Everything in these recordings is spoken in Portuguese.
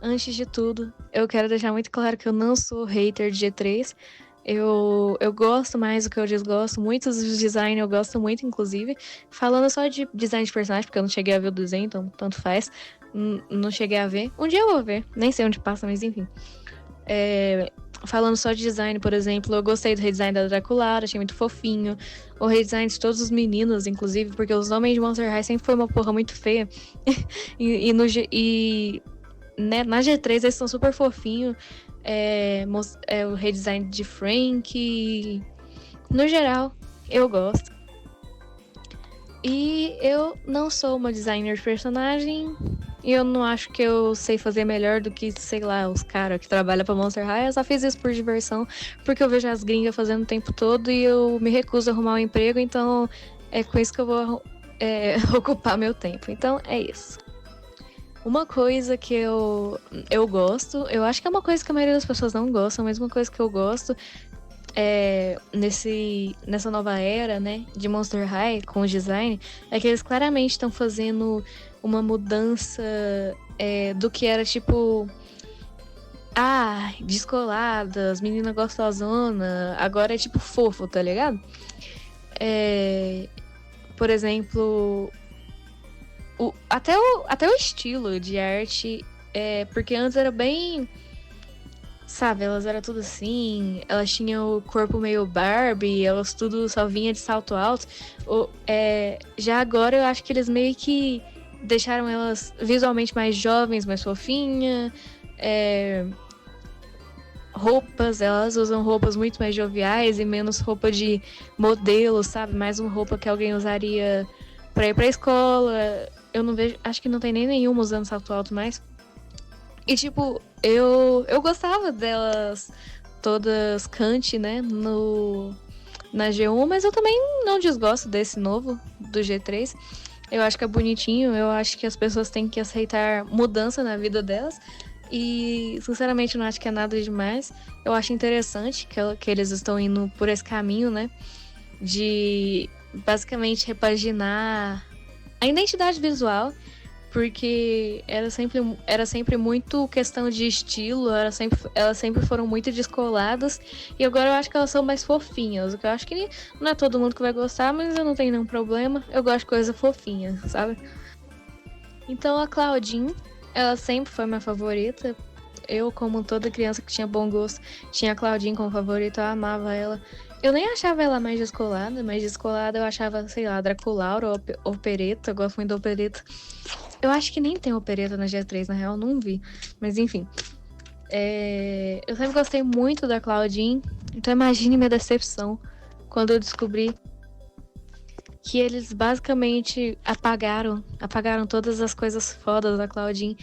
Antes de tudo, eu quero deixar muito claro que eu não sou hater de G3. Eu gosto mais do que eu desgosto. Muitos dos designs eu gosto muito, inclusive. Falando só de design de personagem, porque eu não cheguei a ver o desenho, então tanto faz. Não cheguei a ver. Um dia eu vou ver. Nem sei onde passa, mas enfim. Falando só de design, por exemplo, eu gostei do redesign da Draculara, achei muito fofinho. O redesign de todos os meninos, inclusive, porque os homens de Monster High sempre foi uma porra muito feia. Né, na G3 eles são super fofinhos. O redesign de Frank. No geral, eu gosto. E eu não sou uma designer de personagem. E eu não acho que eu sei fazer melhor do que, sei lá, os caras que trabalham pra Monster High. Eu só fiz isso por diversão, porque eu vejo as gringas fazendo o tempo todo e eu me recuso a arrumar um emprego, então é com isso que eu vou ocupar meu tempo. Então é isso. Uma coisa que eu gosto, eu acho que é uma coisa que a maioria das pessoas não gostam, mas uma coisa que eu gosto nessa nova era, né, de Monster High com o design, é que eles claramente estão fazendo uma mudança do que era tipo, descoladas, menina gostosona, agora é tipo fofo, tá ligado? Por exemplo, até o estilo de arte, porque antes era bem. Sabe, elas eram tudo assim, elas tinham o corpo meio Barbie, elas tudo só vinha de salto alto. Já agora eu acho que eles meio que deixaram elas visualmente mais jovens, mais fofinhas. Roupas, elas usam roupas muito mais joviais e menos roupa de modelo, sabe? Mais uma roupa que alguém usaria pra ir pra escola. Eu não vejo, acho que não tem nem nenhuma usando salto alto mais. E, tipo, eu gostava delas todas cante, né, na G1, mas eu também não desgosto desse novo, do G3. Eu acho que é bonitinho, eu acho que as pessoas têm que aceitar mudança na vida delas. E, sinceramente, não acho que é nada demais. Eu acho interessante que eles estão indo por esse caminho, né, de basicamente repaginar a identidade visual, porque era sempre muito questão de estilo, elas sempre foram muito descoladas, e agora eu acho que elas são mais fofinhas, o que eu acho que não é todo mundo que vai gostar, mas eu não tenho nenhum problema, eu gosto de coisa fofinha, sabe? Então a Claudine, ela sempre foi minha favorita. Eu, como toda criança que tinha bom gosto, tinha a Claudine como favorita, eu amava ela. Eu nem achava ela mais descolada eu achava, sei lá, Draculaura ou Opereta, eu gosto muito da Opereta. Eu acho que nem tem Opereta na G3, na real, não vi. Mas enfim. Eu sempre gostei muito da Claudine, então imagine minha decepção quando eu descobri que eles basicamente apagaram todas as coisas fodas da Claudine.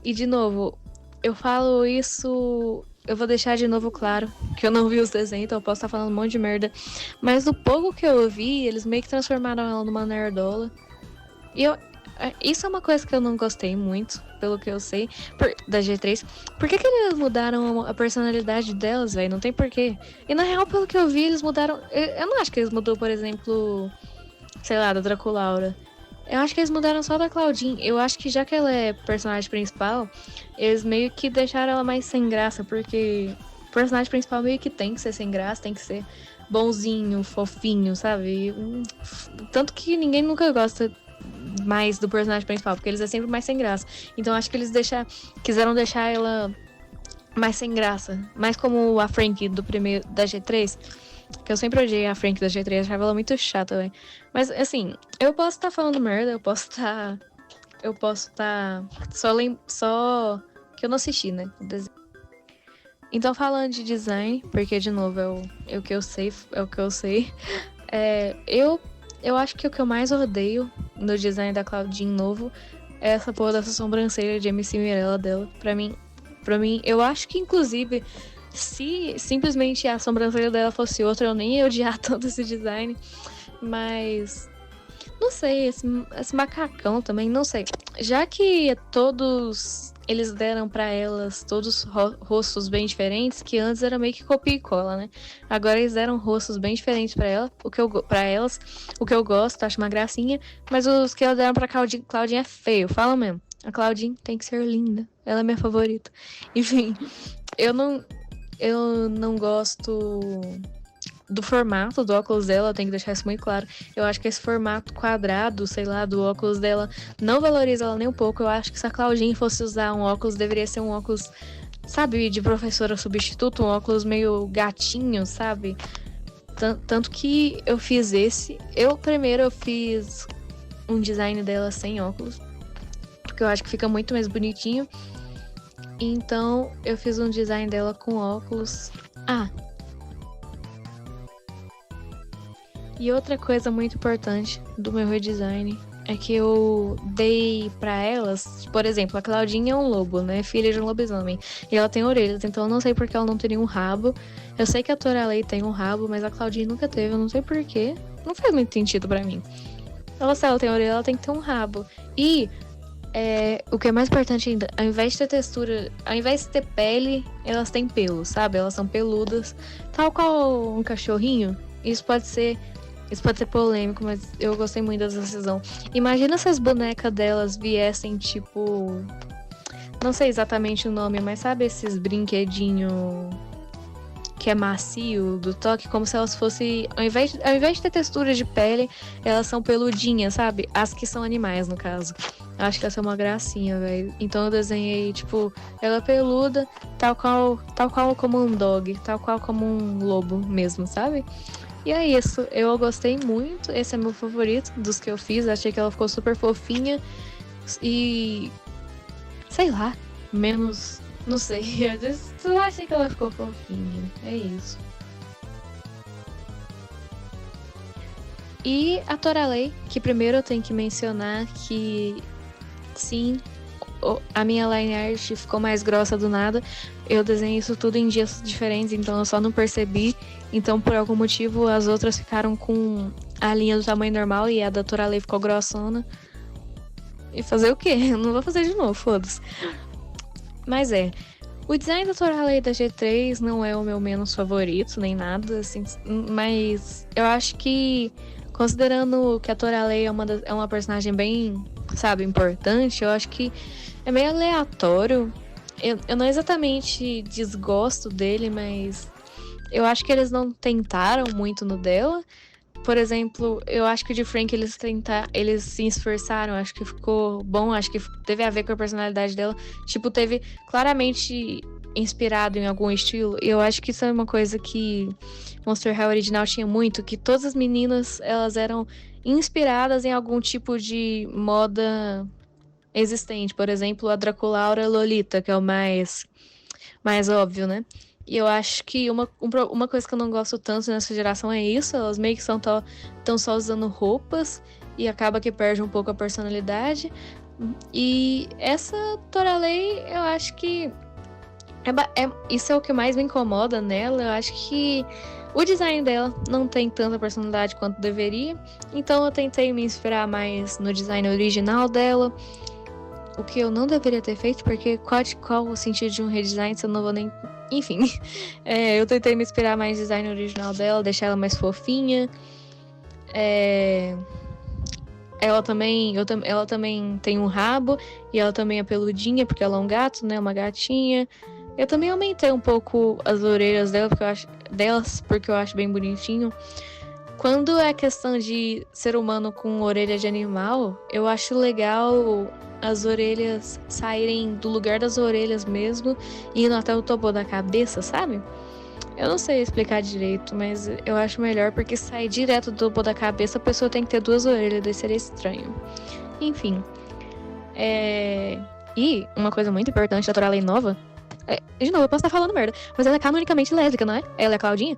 E de novo, eu falo isso, eu vou deixar de novo claro que eu não vi os desenhos, então eu posso estar falando um monte de merda. Mas do pouco que eu vi, eles meio que transformaram ela numa nerdola. E isso é uma coisa que eu não gostei muito, pelo que eu sei, da G3. Por que eles mudaram a personalidade delas, velho? Não tem porquê. E na real, pelo que eu vi, eles mudaram. Eu não acho que eles mudou, por exemplo, sei lá, da Draculaura. Eu acho que eles mudaram só da Claudine. Eu acho que já que ela é personagem principal, eles meio que deixaram ela mais sem graça, porque o personagem principal meio que tem que ser sem graça, tem que ser bonzinho, fofinho, sabe? Tanto que ninguém nunca gosta mais do personagem principal, porque eles é sempre mais sem graça. Então acho que eles quiseram deixar ela mais sem graça. Mais como a Frank do primeiro da G3. Que eu sempre odiei a Frank da G3, achava ela muito chata, velho. Mas assim, eu posso estar falando merda, eu posso estar. Só que eu não assisti, né? Então, falando de design, porque de novo é o que eu sei, é o que eu sei. Eu acho que o que eu mais odeio no design da Claudine novo é essa porra dessa sobrancelha de MC Mirella dela. Pra mim, eu acho que inclusive, se simplesmente a sobrancelha dela fosse outra, eu nem ia odiar tanto esse design. Mas não sei, esse macacão também, não sei. Já que todos eles deram pra elas todos rostos bem diferentes, que antes era meio que copia e cola, né? Agora eles deram rostos bem diferentes pra ela, para elas, o que eu gosto, acho uma gracinha, mas os que elas deram pra Claudinha é feio, fala mesmo. A Claudine tem que ser linda. Ela é minha favorita. Enfim, eu não, eu não gosto do formato do óculos dela, tem que deixar isso muito claro. Eu acho que esse formato quadrado, sei lá, do óculos dela não valoriza ela nem um pouco. Eu acho que se a Claudine fosse usar um óculos, deveria ser um óculos, sabe, de professora substituto, um óculos meio gatinho, sabe? Tanto que eu fiz esse. Primeiro eu fiz um design dela sem óculos, porque eu acho que fica muito mais bonitinho. Então eu fiz um design dela com óculos. E outra coisa muito importante do meu redesign é que eu dei pra elas, por exemplo, a Claudinha é um lobo, né? Filha de um lobisomem. E ela tem orelhas, então eu não sei porque ela não teria um rabo. Eu sei que a Toralei tem um rabo, mas a Claudinha nunca teve, eu não sei porquê. Não faz muito sentido pra mim. Se ela tem orelha, ela tem que ter um rabo. E o que é mais importante ainda, ao invés de ter textura, ao invés de ter pele, elas têm pelo, sabe? Elas são peludas, tal qual um cachorrinho. Isso pode ser polêmico, mas eu gostei muito dessa decisão. Imagina se as bonecas delas viessem, tipo... Não sei exatamente o nome, mas sabe esses brinquedinhos que é macio, do toque? Como se elas fossem... Ao invés de ter textura de pele, elas são peludinhas, sabe? As que são animais, no caso. Acho que essa é uma gracinha, velho. Então eu desenhei, tipo, ela peluda, tal qual como um dog, tal qual como um lobo mesmo, sabe? E é isso, eu gostei muito, esse é meu favorito dos que eu fiz, achei que ela ficou super fofinha e, sei lá, menos, não sei, às vezes eu achei que ela ficou fofinha, é isso. E a Toralei, que primeiro eu tenho que mencionar que, sim, a minha line art ficou mais grossa do nada. Eu desenhei isso tudo em dias diferentes, então eu só não percebi. Então, por algum motivo, as outras ficaram com a linha do tamanho normal e a da Toralei ficou grossona. E fazer o quê? Eu não vou fazer de novo, foda-se. Mas o design da Toralei da G3 não é o meu menos favorito, nem nada, assim, mas eu acho que, considerando que a Toralei é uma personagem bem, sabe, importante, eu acho que é meio aleatório. Eu não exatamente desgosto dele, mas eu acho que eles não tentaram muito no dela. Por exemplo, eu acho que o de Frank eles se esforçaram, acho que ficou bom, acho que teve a ver com a personalidade dela. Tipo, teve claramente inspirado em algum estilo. E eu acho que isso é uma coisa que Monster High original tinha muito, que todas as meninas, elas eram inspiradas em algum tipo de moda existente. Por exemplo, a Draculaura Lolita, que é o mais óbvio, né? E eu acho que uma coisa que eu não gosto tanto nessa geração é isso. Elas meio que estão só usando roupas e acaba que perde um pouco a personalidade. E essa Toralei, eu acho que isso é o que mais me incomoda nela. Eu acho que o design dela não tem tanta personalidade quanto deveria. Então eu tentei me inspirar mais no design original dela. O que eu não deveria ter feito, porque qual o sentido de um redesign se eu não vou nem... Enfim, eu tentei me inspirar mais no design original dela, deixar ela mais fofinha. Ela também tem um rabo, e ela também é peludinha, porque ela é um gato, né? Uma gatinha. Eu também aumentei um pouco as orelhas delas, porque eu acho bem bonitinho. Quando é questão de ser humano com orelha de animal, eu acho legal as orelhas saírem do lugar das orelhas mesmo, indo até o topo da cabeça, sabe? Eu não sei explicar direito, mas eu acho melhor, porque se sair direto do topo da cabeça, a pessoa tem que ter duas orelhas, daí seria estranho. Enfim. E uma coisa muito importante da Toralei nova... de novo, eu posso estar falando merda, mas ela é canonicamente lésbica, não é? Ela é a Claudinha.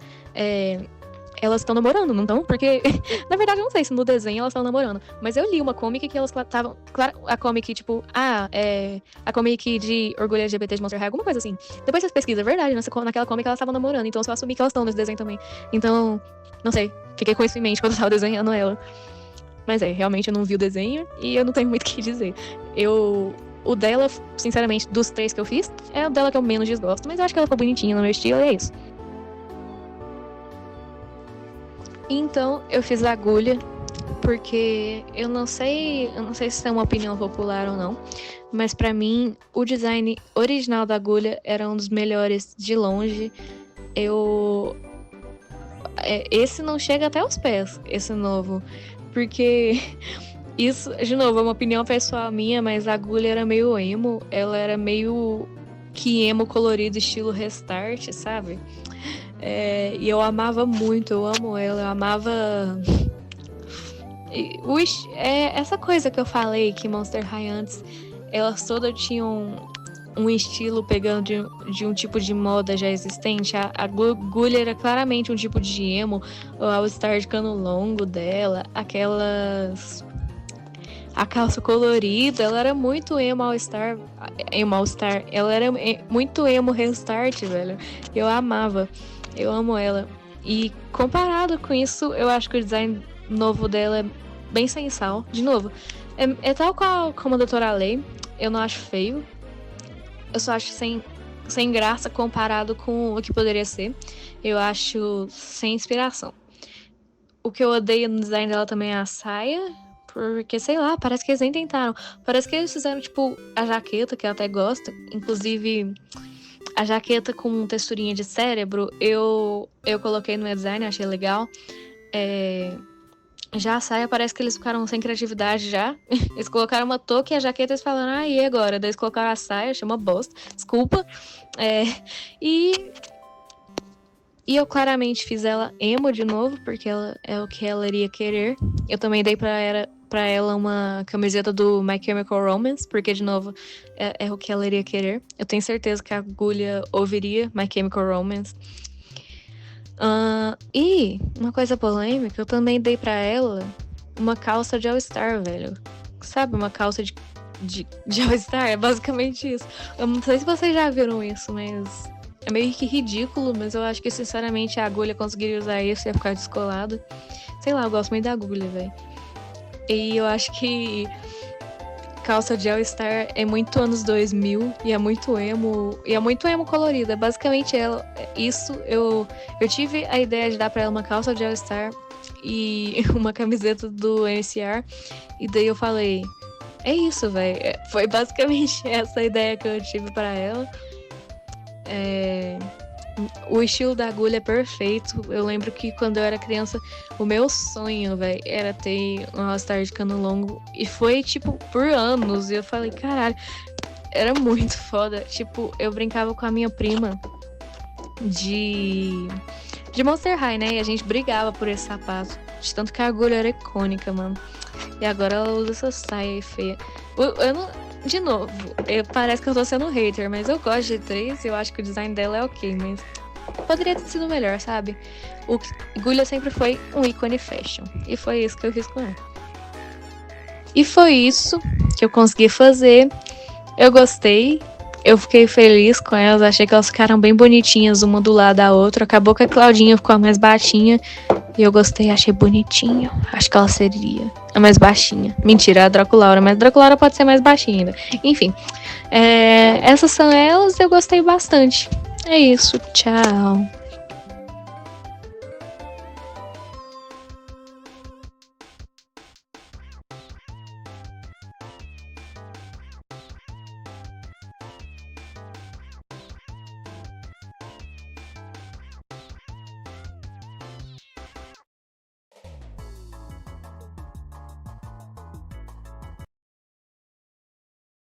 Elas estão namorando, não estão? Porque, na verdade, eu não sei se no desenho elas estão namorando. Mas eu li uma comic que elas estavam... Claro, a comic, tipo... a comic de orgulho LGBT de Monster High, alguma coisa assim. Depois vocês pesquisam, é verdade. Naquela comic elas estavam namorando. Então eu só assumi que elas estão nesse desenho também. Então, não sei. Fiquei com isso em mente quando eu tava desenhando ela. Mas realmente eu não vi o desenho. E eu não tenho muito o que dizer. O dela, sinceramente, dos 3 que eu fiz, é o dela que eu menos desgosto. Mas eu acho que ela ficou bonitinha no meu estilo e é isso. Então, eu fiz a agulha, porque eu não sei se é uma opinião popular ou não, mas pra mim o design original da agulha era um dos melhores de longe. Eu esse não chega até os pés, esse novo, porque isso, de novo, é uma opinião pessoal minha, mas a agulha era meio emo, ela era meio que emo colorido, estilo Restart, sabe? E eu amava muito, eu amo ela, eu amava. Essa coisa que eu falei, que Monster High antes, elas todas tinham um estilo pegando de um tipo de moda já existente. A agulha era claramente um tipo de emo, o All-Star de cano longo dela, a calça colorida, ela era muito emo All-Star. Ela era muito emo Restart, velho. Eu amava. Eu amo ela. E comparado com isso, eu acho que o design novo dela é bem sem sal. De novo, é tal qual como a Doutora Lei. Eu não acho feio. Eu só acho sem graça comparado com o que poderia ser. Eu acho sem inspiração. O que eu odeio no design dela também é a saia. Porque, sei lá, parece que eles nem tentaram. Parece que eles fizeram, tipo, a jaqueta, que eu até gosto. Inclusive, a jaqueta com texturinha de cérebro, eu coloquei no meu design, achei legal. Já a saia, parece que eles ficaram sem criatividade já. Eles colocaram uma touca e a jaqueta, eles falaram, e agora? Daí eles colocaram a saia, achei uma bosta. Desculpa. E eu claramente fiz ela emo de novo, porque ela é o que ela iria querer. Eu também dei pra ela uma camiseta do My Chemical Romance, porque, de novo, é o que ela iria querer. Eu tenho certeza que a agulha ouviria My Chemical Romance. E uma coisa polêmica, eu também dei pra ela uma calça de All-Star, velho. Sabe, uma calça de All-Star? É basicamente isso. Eu não sei se vocês já viram isso, mas é meio que ridículo, mas eu acho que, sinceramente, a agulha conseguiria usar isso e ia ficar descolado. Sei lá, eu gosto muito da agulha, velho. E eu acho que calça de All-Star é muito anos 2000 e é muito emo. E é muito emo colorida. Basicamente, isso eu tive a ideia de dar pra ela uma calça de All-Star e uma camiseta do MCR. E daí eu falei, é isso, velho. Foi basicamente essa a ideia que eu tive pra ela. O estilo da agulha é perfeito. Eu lembro que quando eu era criança, o meu sonho, velho, era ter um All-Star de cano longo. E foi, tipo, por anos. E eu falei, caralho, era muito foda. Tipo, eu brincava com a minha prima de Monster High, né? E a gente brigava por esse sapato. De tanto que a agulha era icônica, mano. E agora ela usa essa saia aí feia. Eu não... De novo, parece que eu tô sendo hater, mas eu gosto de G3 e eu acho que o design dela é ok, mas poderia ter sido melhor, sabe? O agulha sempre foi um ícone fashion. E foi isso que eu fiz com ela. E foi isso que eu consegui fazer. Eu gostei. Eu fiquei feliz com elas. Achei que elas ficaram bem bonitinhas, uma do lado da outra. Acabou que a Claudinha ficou a mais baixinha. E eu gostei, achei bonitinho. Acho que ela seria a mais baixinha. Mentira, a Draculaura. Mas a Draculaura pode ser mais baixinha ainda. Enfim, essas são elas. Eu gostei bastante. É isso. Tchau.